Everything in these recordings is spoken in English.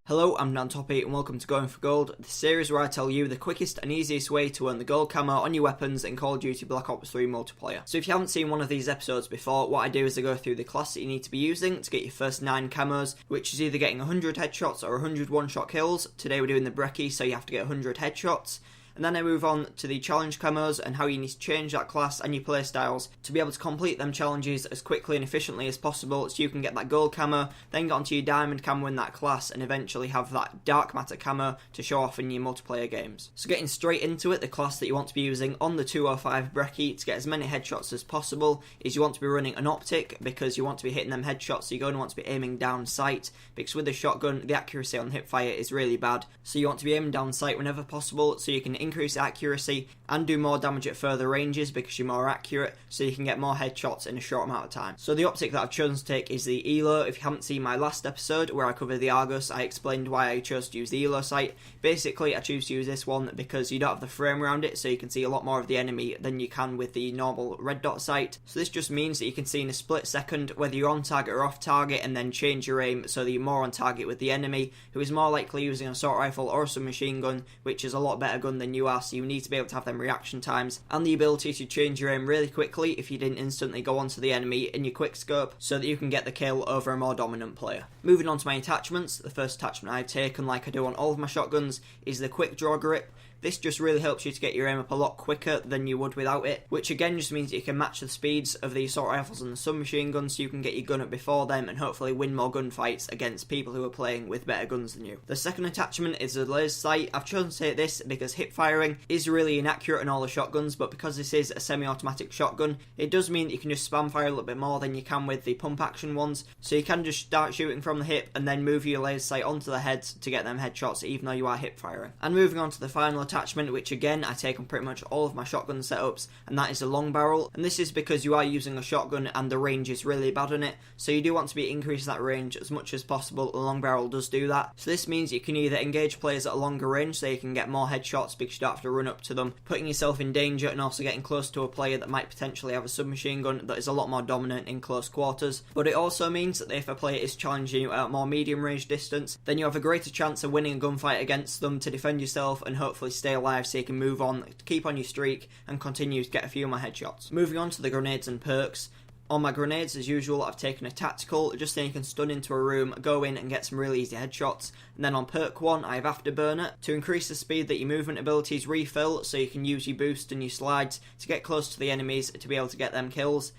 Hello, I'm Dan Toppy and welcome to Going for Gold, the series where I tell you the quickest and easiest way to earn the gold camo on your weapons in Call of Duty Black Ops 3 multiplayer. So if you haven't seen one of these episodes before, what I do is I go through the class that you need to be using to get your first 9 camos, which is either getting 100 headshots or 100 one-shot kills. Today we're doing the Brecci, so you have to get 100 headshots. And then I move on to the challenge camos and how you need to change that class and your playstyles to be able to complete them challenges as quickly and efficiently as possible so you can get that gold camo, then get onto your diamond camo in that class and eventually have that dark matter camo to show off in your multiplayer games. So getting straight into it, the class that you want to be using on the 205 Brecci to get as many headshots as possible is you want to be running an optic because you want to be hitting them headshots, so you're going to want to be aiming down sight because with the shotgun the accuracy on hip fire is really bad, so you want to be aiming down sight whenever possible so you can increase accuracy and do more damage at further ranges because you're more accurate, so you can get more headshots in a short amount of time. So the optic that I've chosen to take is the ELO. If you haven't seen my last episode where I covered the Argus, I explained why I chose to use the ELO sight. Basically I choose to use this one because you don't have the frame around it, so you can see a lot more of the enemy than you can with the normal red dot sight. So this just means that you can see in a split second whether you're on target or off target and then change your aim so that you're more on target with the enemy, who is more likely using an assault rifle or a submachine gun, which is a lot better gun than you are, so you need to be able to have them reaction times and the ability to change your aim really quickly if you didn't instantly go onto the enemy in your quick scope so that you can get the kill over a more dominant player. Moving on to my attachments, the first attachment I've taken, like I do on all of my shotguns, is the quick draw grip. This just really helps you to get your aim up a lot quicker than you would without it, which again just means that you can match the speeds of the assault rifles and the submachine guns so you can get your gun up before them and hopefully win more gunfights against people who are playing with better guns than you. The second attachment is a laser sight. I've chosen to take this because hip firing is really inaccurate in all the shotguns, but because this is a semi-automatic shotgun, it does mean that you can just spam fire a little bit more than you can with the pump action ones, so you can just start shooting from the hip and then move your laser sight onto the heads to get them headshots even though you are hip firing. And moving on to the final attachment, which again I take on pretty much all of my shotgun setups, and that is a long barrel. And this is because you are using a shotgun and the range is really bad on it, so you do want to be increasing that range as much as possible. The long barrel does do that, so this means you can either engage players at a longer range so you can get more headshots because you don't have to run up to them, putting yourself in danger and also getting close to a player that might potentially have a submachine gun that is a lot more dominant in close quarters. But it also means that if a player is challenging you at a more medium range distance, then you have a greater chance of winning a gunfight against them to defend yourself and hopefully stay alive so you can move on, keep on your streak and continue to get a few more headshots. Moving on to the grenades and perks. On my grenades, as usual, I've taken a tactical, just so you can stun into a room, go in and get some really easy headshots. And then on perk 1, I have Afterburner, to increase the speed that your movement abilities refill, so you can use your boost and your slides to get close to the enemies to be able to get them kills.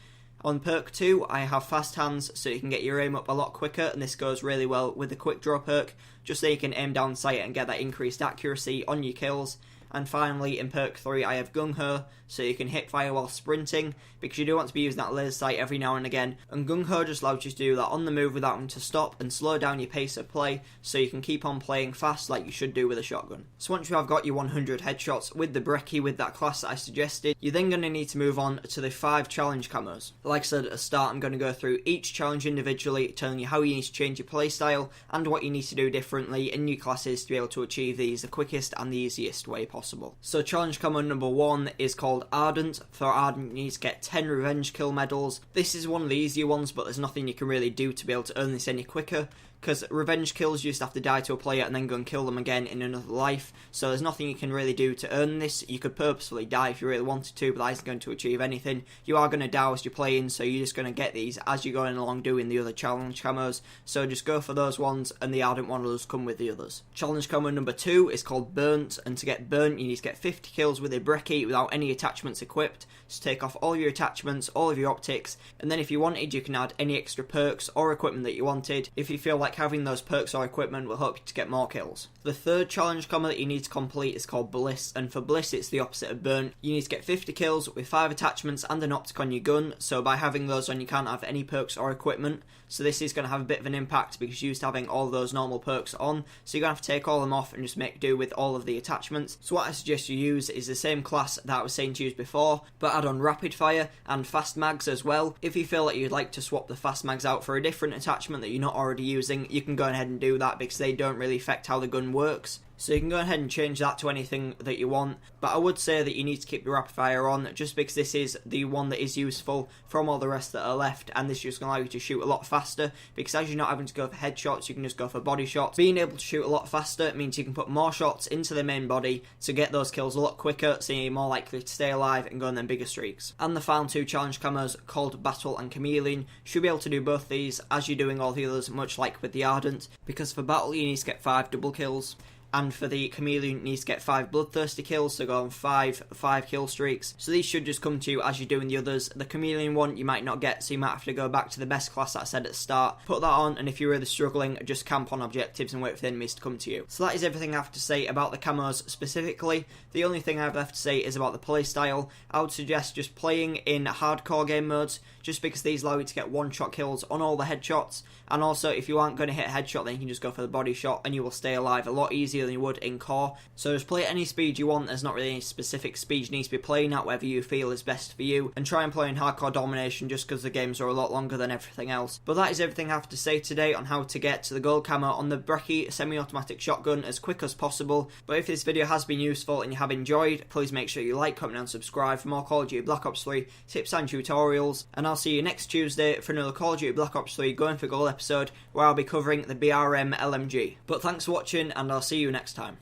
On perk 2, I have Fast Hands, so you can get your aim up a lot quicker, and this goes really well with the quick draw perk, just so you can aim down sight and get that increased accuracy on your kills. And finally, in perk 3, I have Gung Ho, so you can hip fire while sprinting, because you do want to be using that laser sight every now and again, and Gung Ho just allows you to do that on the move without having to stop and slow down your pace of play, so you can keep on playing fast like you should do with a shotgun. So once you have got your 100 headshots with the Brecci with that class that I suggested, you're then going to need to move on to the 5 challenge camos. Like I said at the start, I'm going to go through each challenge individually, telling you how you need to change your playstyle and what you need to do differently in new classes to be able to achieve these the quickest and the easiest way possible. So challenge camo number 1 is called Ardent. For Ardent, you need to get 10 revenge kill medals. This is one of the easier ones, but there's nothing you can really do to be able to earn this any quicker, because revenge kills you just have to die to a player and then go and kill them again in another life, so there's nothing you can really do to earn this. You could purposefully die if you really wanted to, but that isn't going to achieve anything. You are going to die as you're playing, so you're just going to get these as you're going along doing the other challenge camos, so just go for those ones, and the Ardent one will just come with the others. Challenge camo number 2 is called Burnt, and to get Burnt you need to get 50 kills with a Brecci without any attachments equipped, so take off all your attachments, all of your optics, and then if you wanted you can add any extra perks or equipment that you wanted if you feel like having those perks or equipment will help you to get more kills. The third challenge camo that you need to complete is called Bliss, and for Bliss it's the opposite of Burn. You need to get 50 kills with 5 attachments and an optic on your gun, so by having those on you can't have any perks or equipment, so this is going to have a bit of an impact because you're used to having all those normal perks on, so you're going to have to take all them off and just make do with all of the attachments. So what I suggest you use is the same class that I was saying to use before, but add on rapid fire and fast mags as well. If you feel like you'd like to swap the fast mags out for a different attachment that you're not already using, you can go ahead and do that because they don't really affect how the gun works. So you can go ahead and change that to anything that you want, but I would say that you need to keep the rapid fire on, just because this is the one that is useful from all the rest that are left, and this is just going to allow you to shoot a lot faster, because as you're not having to go for headshots, you can just go for body shots. Being able to shoot a lot faster means you can put more shots into the main body to get those kills a lot quicker, so you're more likely to stay alive and go on them bigger streaks. And the final two challenge camos, called Battle and Chameleon, should be able to do both these as you're doing all the others, much like with the Ardent, because for Battle you need to get 5 double kills, and for the Chameleon you need to get 5 bloodthirsty kills, so go on 5 kill streaks. So these should just come to you as you're doing the others. The Chameleon one you might not get, so you might have to go back to the best class that I said at the start, put that on, and if you're really struggling, just camp on objectives and wait for the enemies to come to you. So that is everything I have to say about the camos specifically. The only thing I have left to say is about the playstyle. I would suggest just playing in hardcore game modes, just because these allow you to get one-shot kills on all the headshots, and also if you aren't going to hit a headshot, then you can just go for the body shot and you will stay alive a lot easier than you would in core. So just play at any speed you want. There's not really any specific speed you need to be playing at, whatever you feel is best for you, and try and play in hardcore domination just because the games are a lot longer than everything else. But that is everything I have to say today on how to get to the gold camo on the Brecci Semi-Automatic Shotgun as quick as possible. But if this video has been useful and you have enjoyed, please make sure you like, comment and subscribe for more Call of Duty Black Ops 3 tips and tutorials, and I'll see you next Tuesday for another Call of Duty Black Ops 3 Going for Gold episode, where I'll be covering the BRM LMG. But thanks for watching, and I'll see you next time.